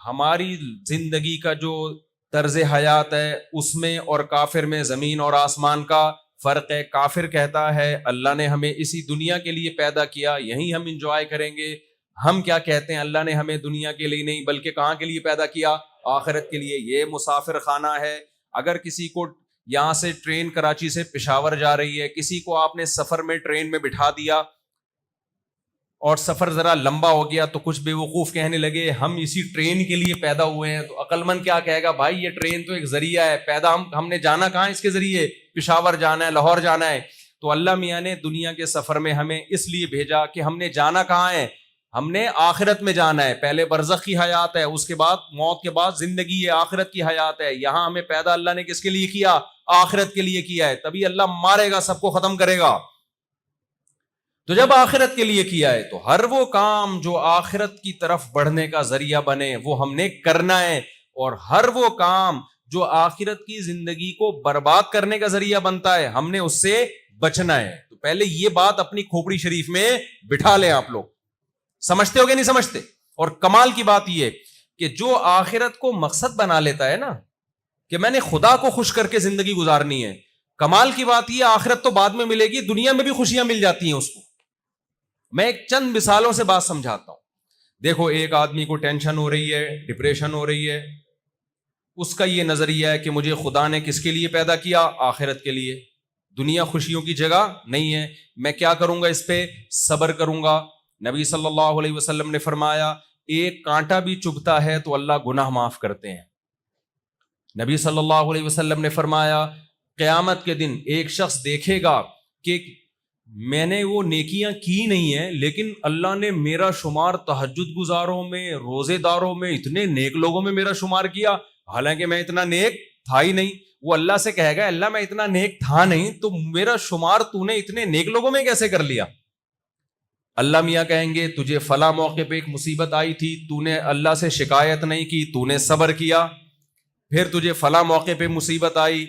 ہماری زندگی کا جو طرز حیات ہے اس میں اور کافر میں زمین اور آسمان کا فرق ہے. کافر کہتا ہے اللہ نے ہمیں اسی دنیا کے لیے پیدا کیا, یہیں ہم انجوائے کریں گے. ہم کیا کہتے ہیں, اللہ نے ہمیں دنیا کے لیے نہیں بلکہ کہاں کے لیے پیدا کیا, آخرت کے لیے. یہ مسافر خانہ ہے. اگر کسی کو یہاں سے ٹرین کراچی سے پشاور جا رہی ہے, کسی کو آپ نے سفر میں ٹرین میں بٹھا دیا اور سفر ذرا لمبا ہو گیا تو کچھ بے وقوف کہنے لگے ہم اسی ٹرین کے لیے پیدا ہوئے ہیں. تو عقل مند کیا کہے گا, بھائی یہ ٹرین تو ایک ذریعہ ہے, پیدا ہم نے جانا کہاں اس کے ذریعے, پشاور جانا ہے, لاہور جانا ہے. تو اللہ میاں نے دنیا کے سفر میں ہمیں اس لیے بھیجا کہ ہم نے جانا کہاں ہے, ہم نے آخرت میں جانا ہے. پہلے برزخ کی حیات ہے, اس کے بعد موت کے بعد زندگی ہے, آخرت کی حیات ہے. یہاں ہمیں پیدا اللہ نے کس کے لیے کیا, آخرت کے لیے کیا ہے. تبھی اللہ مارے گا, سب کو ختم کرے گا. تو جب آخرت کے لیے کیا ہے تو ہر وہ کام جو آخرت کی طرف بڑھنے کا ذریعہ بنے وہ ہم نے کرنا ہے, اور ہر وہ کام جو آخرت کی زندگی کو برباد کرنے کا ذریعہ بنتا ہے ہم نے اس سے بچنا ہے. تو پہلے یہ بات اپنی کھوپڑی شریف میں بٹھا لیں. آپ لوگ سمجھتے ہو کہ نہیں سمجھتے؟ اور کمال کی بات یہ کہ جو آخرت کو مقصد بنا لیتا ہے نا کہ میں نے خدا کو خوش کر کے زندگی گزارنی ہے, کمال کی بات یہ آخرت تو بعد میں ملے گی, دنیا میں بھی خوشیاں مل جاتی ہیں اس کو. میں ایک چند مثالوں سے بات سمجھاتا ہوں. دیکھو ایک آدمی کو ٹینشن ہو رہی ہے, ڈپریشن ہو رہی ہے, اس کا یہ نظریہ ہے کہ مجھے خدا نے کس کے لیے پیدا کیا, آخرت کے لیے. دنیا خوشیوں کی جگہ نہیں ہے, میں کیا کروں گا, اس پہ صبر کروں گا. نبی صلی اللہ علیہ وسلم نے فرمایا ایک کانٹا بھی چبھتا ہے تو اللہ گناہ معاف کرتے ہیں. نبی صلی اللہ علیہ وسلم نے فرمایا قیامت کے دن ایک شخص دیکھے گا کہ میں نے وہ نیکیاں کی نہیں ہیں لیکن اللہ نے میرا شمار تہجد گزاروں میں, روزے داروں میں, اتنے نیک لوگوں میں میرا شمار کیا, حالانکہ میں اتنا نیک تھا ہی نہیں. وہ اللہ سے کہے گا اللہ میں اتنا نیک تھا نہیں تو میرا شمار تو نے اتنے نیک لوگوں میں کیسے کر لیا. اللہ میاں کہیں گے تجھے فلاں موقع پہ ایک مصیبت آئی تھی, تو نے اللہ سے شکایت نہیں کی, تو نے صبر کیا. پھر تجھے فلاں موقع پہ مصیبت آئی,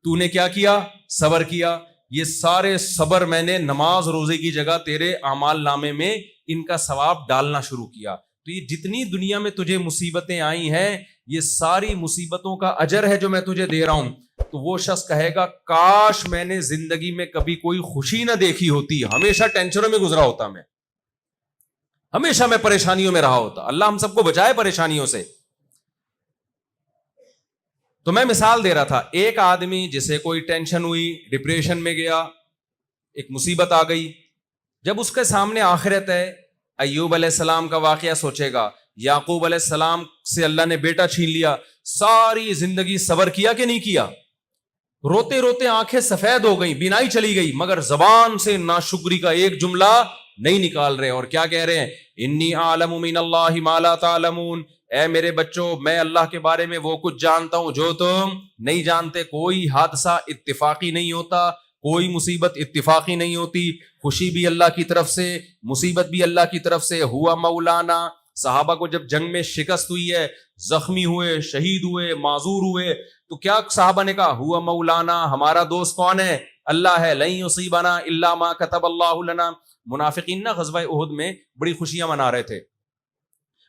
تو نے کیا کیا, صبر کیا. یہ سارے صبر میں نے نماز روزے کی جگہ تیرے اعمال نامے میں ان کا ثواب ڈالنا شروع کیا. تو یہ جتنی دنیا میں تجھے مصیبتیں آئی ہیں یہ ساری مصیبتوں کا اجر ہے جو میں تجھے دے رہا ہوں. تو وہ شخص کہے گا کاش میں نے زندگی میں کبھی کوئی خوشی نہ دیکھی ہوتی, ہمیشہ ٹینشنوں میں گزرا ہوتا, میں ہمیشہ میں پریشانیوں میں رہا ہوتا. اللہ ہم سب کو بچائے پریشانیوں سے. تو میں مثال دے رہا تھا, ایک آدمی جسے کوئی ٹینشن ہوئی, ڈپریشن میں گیا, ایک مصیبت آ گئی, جب اس کے سامنے آخرت ہے, ایوب علیہ السلام کا واقعہ سوچے گا, یعقوب علیہ السلام سے اللہ نے بیٹا چھین لیا, ساری زندگی صبر کیا کہ نہیں کیا, روتے روتے آنکھیں سفید ہو گئیں, بینائی چلی گئی, مگر زبان سے ناشکری کا ایک جملہ نہیں نکال رہے, اور کیا کہہ رہے ہیں, انی اعلم من اللہ ما لا تعلمون, اے میرے بچوں میں اللہ کے بارے میں وہ کچھ جانتا ہوں جو تم نہیں جانتے. کوئی حادثہ اتفاقی نہیں ہوتا, کوئی مصیبت اتفاقی نہیں ہوتی, خوشی بھی اللہ کی طرف سے, مصیبت بھی اللہ کی طرف سے. ہوا مولانا, صحابہ کو جب جنگ میں شکست ہوئی ہے, زخمی ہوئے, شہید ہوئے, معذور ہوئے, تو کیا صحابہ نے کہا, ہوا مولانا, ہمارا دوست کون ہے, اللہ ہے, لن یصیبنا الا ما کتب اللہ لنا. منافقین نا غزوہ احد میں بڑی خوشیاں منا رہے تھے.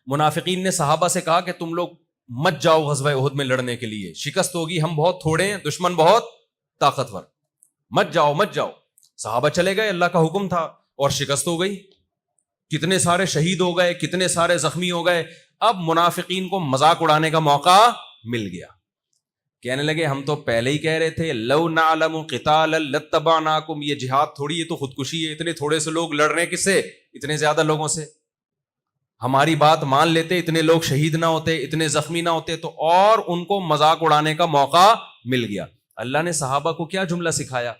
منافقین نے صحابہ سے کہا کہ تم لوگ مت جاؤ غزوہ احد میں لڑنے کے لیے, شکست ہوگی, ہم بہت تھوڑے ہیں, دشمن بہت طاقتور, مت جاؤ مت جاؤ. صحابہ چلے گئے, اللہ کا حکم تھا, اور شکست ہو گئی, کتنے سارے شہید ہو گئے, کتنے سارے زخمی ہو گئے. اب منافقین کو مذاق اڑانے کا موقع مل گیا, کہنے لگے ہم تو پہلے ہی کہہ رہے تھے لو نعلم قتالا لاتبعناکم, یہ جہاد تھوڑی, یہ تو خودکشی ہے, اتنے تھوڑے سے لوگ لڑ رہے ہیں, کس سے, اتنے زیادہ لوگوں سے. ہماری بات مان لیتے, اتنے لوگ شہید نہ ہوتے, اتنے زخمی نہ ہوتے. تو اور ان کو مذاق اڑانے کا موقع مل گیا. اللہ نے صحابہ کو کیا جملہ سکھایا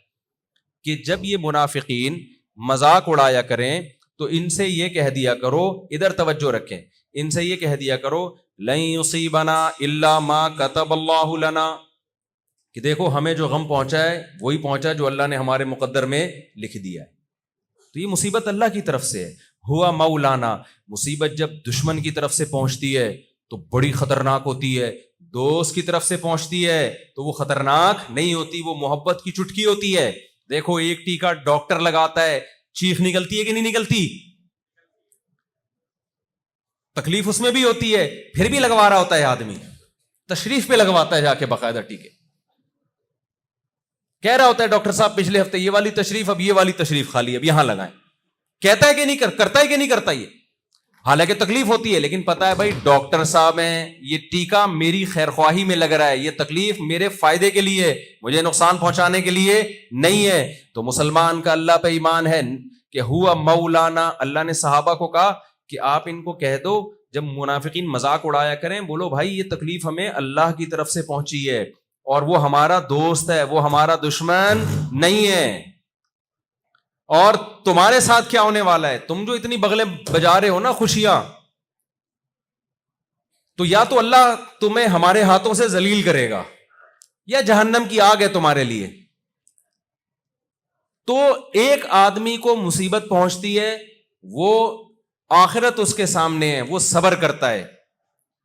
کہ جب یہ منافقین مذاق اڑایا کریں تو ان سے یہ کہہ دیا کرو, ادھر توجہ رکھیں, ان سے یہ کہہ دیا کرو لن یصیبنا الا ما کتب اللہ لنا, کہ دیکھو ہمیں جو غم پہنچا ہے وہی پہنچا جو اللہ نے ہمارے مقدر میں لکھ دیا ہے. تو یہ مصیبت اللہ کی طرف سے ہے. ہوا مولانا, مصیبت جب دشمن کی طرف سے پہنچتی ہے تو بڑی خطرناک ہوتی ہے, دوست کی طرف سے پہنچتی ہے تو وہ خطرناک نہیں ہوتی, وہ محبت کی چٹکی ہوتی ہے. دیکھو ایک ٹیکا ڈاکٹر لگاتا ہے, چیخ نکلتی ہے کہ نہیں نکلتی, تکلیف اس میں بھی ہوتی ہے, پھر بھی لگوا رہا ہوتا ہے آدمی, تشریف پہ لگواتا ہے جا کے باقاعدہ ٹیکے, کہہ رہا ہوتا ہے ڈاکٹر صاحب پچھلے ہفتے یہ والی تشریف, اب یہ والی تشریف خالی, اب یہاں لگائیں. کہتا ہے کہ نہیں کرتا ہے کہ نہیں کرتا, یہ حالانکہ تکلیف ہوتی ہے, لیکن پتا ہے بھائی ڈاکٹر صاحب ہیں, یہ ٹیکا میری خیر خواہی میں لگ رہا ہے, یہ تکلیف میرے فائدے کے لیے, مجھے نقصان پہنچانے کے لیے نہیں ہے. تو مسلمان کا اللہ پہ ایمان ہے کہ ہوا مولانا. اللہ نے صحابہ کو کہا کہ آپ ان کو کہہ دو جب منافقین مذاق اڑایا کریں, بولو بھائی یہ تکلیف ہمیں اللہ کی طرف سے پہنچی ہے اور وہ ہمارا دوست ہے, وہ ہمارا دشمن نہیں ہے. اور تمہارے ساتھ کیا ہونے والا ہے, تم جو اتنی بغلیں بجا رہے ہو نا خوشیاں, تو یا تو اللہ تمہیں ہمارے ہاتھوں سے ذلیل کرے گا یا جہنم کی آگ ہے تمہارے لیے. تو ایک آدمی کو مصیبت پہنچتی ہے, وہ آخرت اس کے سامنے ہے, وہ صبر کرتا ہے,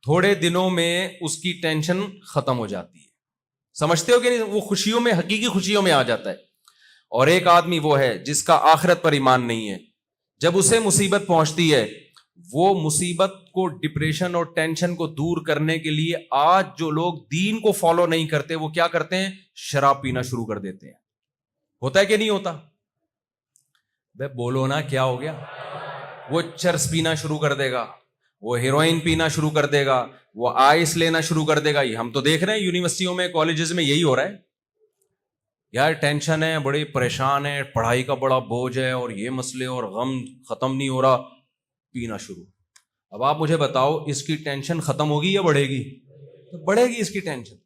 تھوڑے دنوں میں اس کی ٹینشن ختم ہو جاتی ہے. سمجھتے ہو کہ نہیں, وہ خوشیوں میں, حقیقی خوشیوں میں آ جاتا ہے. اور ایک آدمی وہ ہے جس کا آخرت پر ایمان نہیں ہے, جب اسے مصیبت پہنچتی ہے, وہ مصیبت کو, ڈپریشن اور ٹینشن کو دور کرنے کے لیے آج جو لوگ دین کو فالو نہیں کرتے وہ کیا کرتے ہیں, شراب پینا شروع کر دیتے ہیں. ہوتا ہے کہ نہیں ہوتا؟ بے بولو نا کیا ہو گیا. وہ چرس پینا شروع کر دے گا, وہ ہیروئن پینا شروع کر دے گا, وہ آئس لینا شروع کر دے گا. یہ ہم تو دیکھ رہے ہیں یونیورسٹیوں میں, کالجز میں یہی ہو رہا ہے. یار ٹینشن ہے, بڑی پریشان ہے, پڑھائی کا بڑا بوجھ ہے, اور یہ مسئلے اور غم ختم نہیں ہو رہا, پینا شروع. اب آپ مجھے بتاؤ اس کی ٹینشن ختم ہوگی یا بڑھے گی؟ تو بڑھے گی اس کی ٹینشن.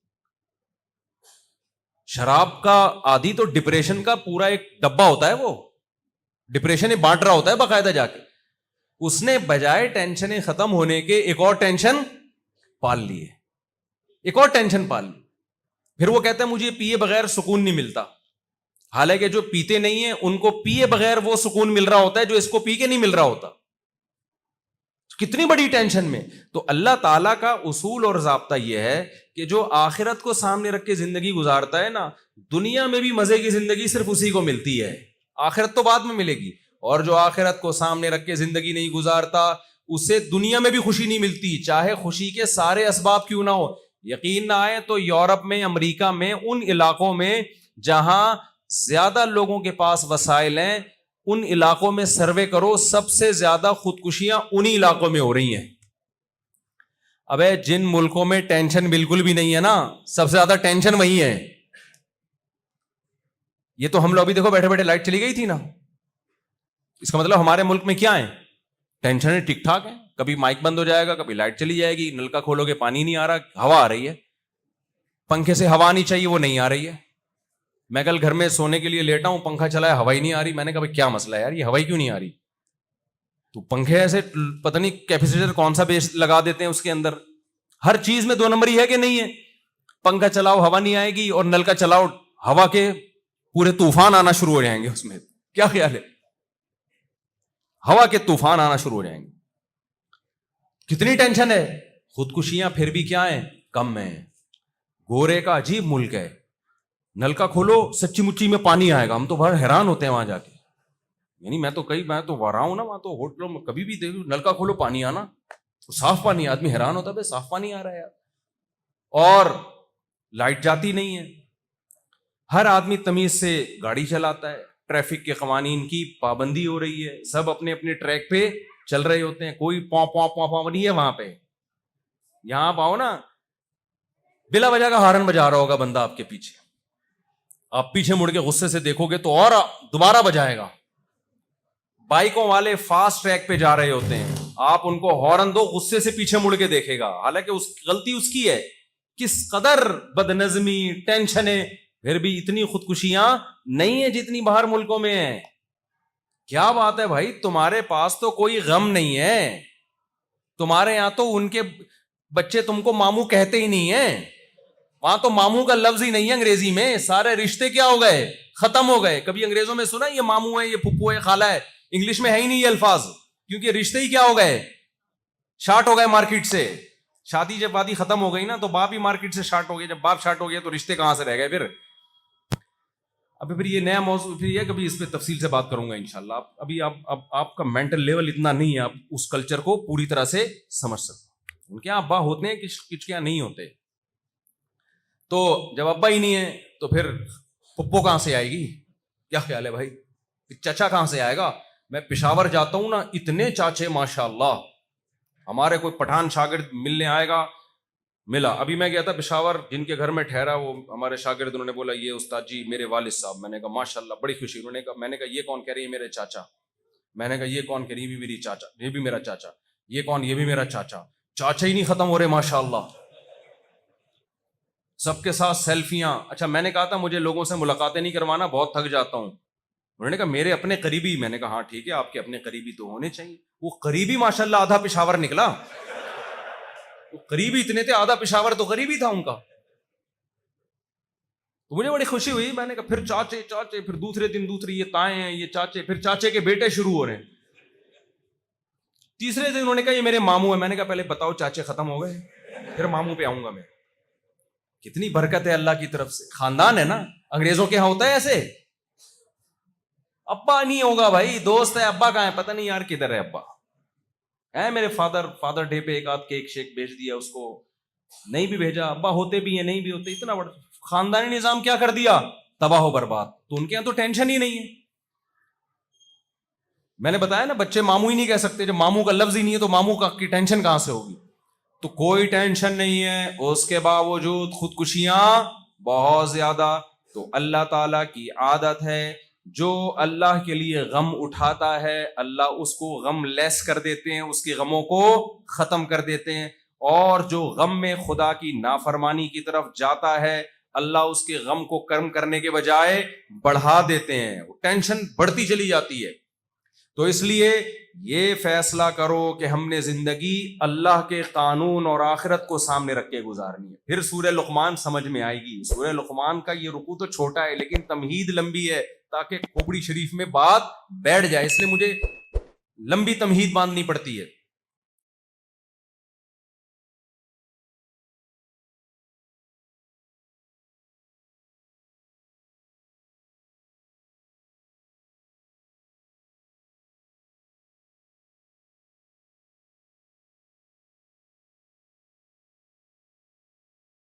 شراب کا عادی تو ڈپریشن کا پورا ایک ڈبہ ہوتا ہے, وہ ڈپریشن بانٹ رہا ہوتا ہے باقاعدہ جا کے. اس نے بجائے ٹینشنیں ختم ہونے کے ایک اور ٹینشن پال لی ہے, ایک اور ٹینشن پال لی. پھر وہ کہتا ہے مجھے پیے بغیر سکون نہیں ملتا, حالانکہ جو پیتے نہیں ہیں ان کو پیے بغیر وہ سکون مل رہا ہوتا ہے جو اس کو پی کے نہیں مل رہا ہوتا. کتنی بڑی ٹینشن میں. تو اللہ تعالیٰ کا اصول اور ضابطہ یہ ہے کہ جو آخرت کو سامنے رکھ کے زندگی گزارتا ہے نا, دنیا میں بھی مزے کی زندگی صرف اسی کو ملتی ہے, آخرت تو بعد میں ملے گی. اور جو آخرت کو سامنے رکھ کے زندگی نہیں گزارتا اسے دنیا میں بھی خوشی نہیں ملتی, چاہے خوشی کے سارے اسباب کیوں نہ ہو. یقین نہ آئے تو یورپ میں, امریکہ میں, ان علاقوں میں جہاں زیادہ لوگوں کے پاس وسائل ہیں, ان علاقوں میں سروے کرو, سب سے زیادہ خودکشیاں انہی علاقوں میں ہو رہی ہیں. ابے جن ملکوں میں ٹینشن بالکل بھی نہیں ہے نا, سب سے زیادہ ٹینشن وہی ہے. یہ تو ہم لوگ بھی دیکھو بیٹھے بیٹھے لائٹ چلی گئی تھی نا, اس کا مطلب ہمارے ملک میں کیا ہے, ٹینشن ٹھیک ٹھاک ہے. کبھی مائک بند ہو جائے گا, کبھی لائٹ چلی جائے گی, نل کا کھولو گے پانی نہیں آ رہا, ہوا آ رہی ہے, پنکھے سے ہوا نہیں چاہیے وہ نہیں آ رہی ہے. میں کل گھر میں سونے کے لیے لیٹا ہوں, پنکھا چلایا, ہوا ہی نہیں آ رہی. میں نے کہا بھائی کیا مسئلہ ہے یار, یہ ہوا ہی کیوں نہیں آ رہی؟ تو پنکھے ایسے پتہ نہیں کیپیسیٹر کون سا بیس لگا دیتے ہیں اس کے اندر. ہر چیز میں دو نمبری ہے کہ نہیں ہے. پنکھا چلاؤ ہوا نہیں آئے گی, اور نل کا چلاؤ ہوا کے پورے طوفان آنا شروع ہو جائیں گے اس میں. کیا خیال ہے؟ ہوا کے طوفان آنا شروع ہو جائیں گے. کتنی ٹینشن ہے. خودکشیاں پھر بھی کیا ہیں, کم ہیں. گورے کا عجیب ملک ہے, نل کا کھولو سچی مچی میں پانی آئے گا. ہم تو بڑا حیران ہوتے ہیں وہاں جا کے, یعنی میں تو رہا ہوں نا وہاں, تو ہوٹلوں میں کبھی بھی دیکھو نل کا کھولو پانی آنا, صاف پانی, آدمی حیران ہوتا ہے بھائی صاف پانی آ رہا ہے یار. اور لائٹ جاتی نہیں ہے, ہر آدمی تمیز سے گاڑی چلاتا ہے, ٹریفک کے قوانین کی پابندی ہو رہی ہے, سب اپنے اپنے ٹریک پہ چل رہے ہوتے ہیں, کوئی پاؤں پاؤں پاؤں پاؤں نہیں ہے وہاں پہ. یہاں آپ آؤ نا, بلا وجہ کا ہارن بجا رہا ہوگا بندہ آپ کے پیچھے, آپ پیچھے مڑ کے غصے سے دیکھو گے تو اور دوبارہ بجائے گا. بائکوں والے فاسٹ ٹریک پہ جا رہے ہوتے ہیں, آپ ان کو ہارن دو, غصے سے پیچھے مڑ کے دیکھے گا, حالانکہ غلطی اس کی ہے. کس قدر بد نظمی, ٹینشنیں, پھر بھی اتنی خودکشیاں نہیں ہیں جتنی باہر ملکوں میں ہیں. کیا بات ہے بھائی, تمہارے پاس تو کوئی غم نہیں ہے. تمہارے یہاں تو ان کے بچے تم کو ماموں کہتے ہی نہیں ہیں, وہاں تو ماموں کا لفظ ہی نہیں ہے انگریزی میں. سارے رشتے کیا ہو گئے, ختم ہو گئے. کبھی انگریزوں میں سنا یہ ماموں ہے, یہ پھپھو ہے, خالہ ہے, انگلش میں ہے ہی نہیں یہ الفاظ, کیونکہ رشتے ہی کیا ہو گئے, شارٹ ہو گئے مارکیٹ سے. شادی جب وادی ختم ہو گئی نا تو باپ ہی مارکیٹ سے شارٹ ہو گیا, جب باپ شارٹ ہو گیا تو رشتے کہاں سے رہ گئے پھر. ابھی پھر یہ نیا موضوع پھر یہ کبھی اس پہ تفصیل سے بات کروں گا انشاءاللہ. ابھی آپ کا مینٹل لیول اتنا نہیں ہے آپ اس کلچر کو پوری طرح سے سمجھ سکتے. ان کے یہاں ابا ہوتے ہیں کچھ کے یہاں نہیں ہوتے. تو جب ابا ہی نہیں ہے تو پھر پپو کہاں سے آئے گی؟ کیا خیال ہے بھائی؟ چچا کہاں سے آئے گا؟ میں پشاور جاتا ہوں نا, اتنے چاچے ماشاءاللہ. ہمارے کوئی پٹھان شاگرد ملنے آئے گا, ملا. ابھی میں گیا تھا پشاور, جن کے گھر میں ٹھہرا وہ ہمارے شاگرد, انہوں نے بولا یہ استاد جی میرے والد صاحب. میں نے کہا ماشاءاللہ, بڑی خوشی. انہوں نے کہا, میں نے کہا یہ کون؟ کہہ رہی ہے میرے چاچا. میں نے کہا یہ کون؟ کہہ رہی ہے میری چاچا, یہ بھی میرا چاچا. یہ کون؟ یہ بھی میرا چاچا. چاچا ہی نہیں ختم ہو رہے ماشاءاللہ, سب کے ساتھ سیلفیاں. اچھا میں نے کہا تھا مجھے لوگوں سے ملاقاتیں نہیں کروانا, بہت تھک جاتا ہوں. انہوں نے کہا میرے اپنے قریبی. میں نے کہا ہاں ٹھیک ہے, آپ کے اپنے قریبی تو ہونے چاہیے. وہ قریبی ماشاءاللہ آدھا پشاور نکلا. وہ قریبی اتنے تھے, آدھا پشاور تو قریبی تھا ان کا. تو مجھے بڑی خوشی ہوئی. میں نے کہا پھر چاچے چاچے, پھر دوسرے دن دوسرے یہ تائیں ہیں, یہ چاچے, پھر چاچے کے بیٹے شروع ہو رہے ہیں. تیسرے دن انہوں نے کہا یہ میرے ماموں ہیں. میں نے کہا پہلے بتاؤ چاچے ختم ہو گئے, پھر ماموں پہ آؤں گا میں. کتنی برکت ہے اللہ کی طرف سے. خاندان ہے نا. انگریزوں کے ہاں ہوتا ہے ایسے, ابا نہیں ہوگا بھائی, دوست ہے. ابا کہاں ہے؟ پتہ نہیں یار کدھر ہے ابا. ہے میرے فادر ڈے پہ ایک آدھ کیک شیک بھیج دیا اس کو, نہیں بھی بھیجا. ابا ہوتے بھی ہیں نہیں بھی ہوتے. اتنا بڑا خاندانی نظام کیا کر دیا, تباہ و برباد. تو ان کے یہاں تو ٹینشن ہی نہیں ہے. میں نے بتایا نا بچے ماموں ہی نہیں کہہ سکتے. جب ماموں کا لفظ ہی نہیں ہے تو ماموں کی ٹینشن کہاں سے ہوگی؟ تو کوئی ٹینشن نہیں ہے. اس کے باوجود خودکشیاں بہت زیادہ. تو اللہ تعالیٰ کی عادت ہے, جو اللہ کے لیے غم اٹھاتا ہے اللہ اس کو غم لیس کر دیتے ہیں, اس کے غموں کو ختم کر دیتے ہیں. اور جو غم میں خدا کی نافرمانی کی طرف جاتا ہے اللہ اس کے غم کو کم کرنے کے بجائے بڑھا دیتے ہیں. ٹینشن بڑھتی چلی جاتی ہے. تو اس لیے یہ فیصلہ کرو کہ ہم نے زندگی اللہ کے قانون اور آخرت کو سامنے رکھ کے گزارنی ہے. پھر سورہ لقمان سمجھ میں آئے گی. سورہ لقمان کا یہ رکوع تو چھوٹا ہے لیکن تمہید لمبی ہے تاکہ کھوپڑی شریف میں بات بیٹھ جائے, اس لیے مجھے لمبی تمہید باندھنی پڑتی ہے.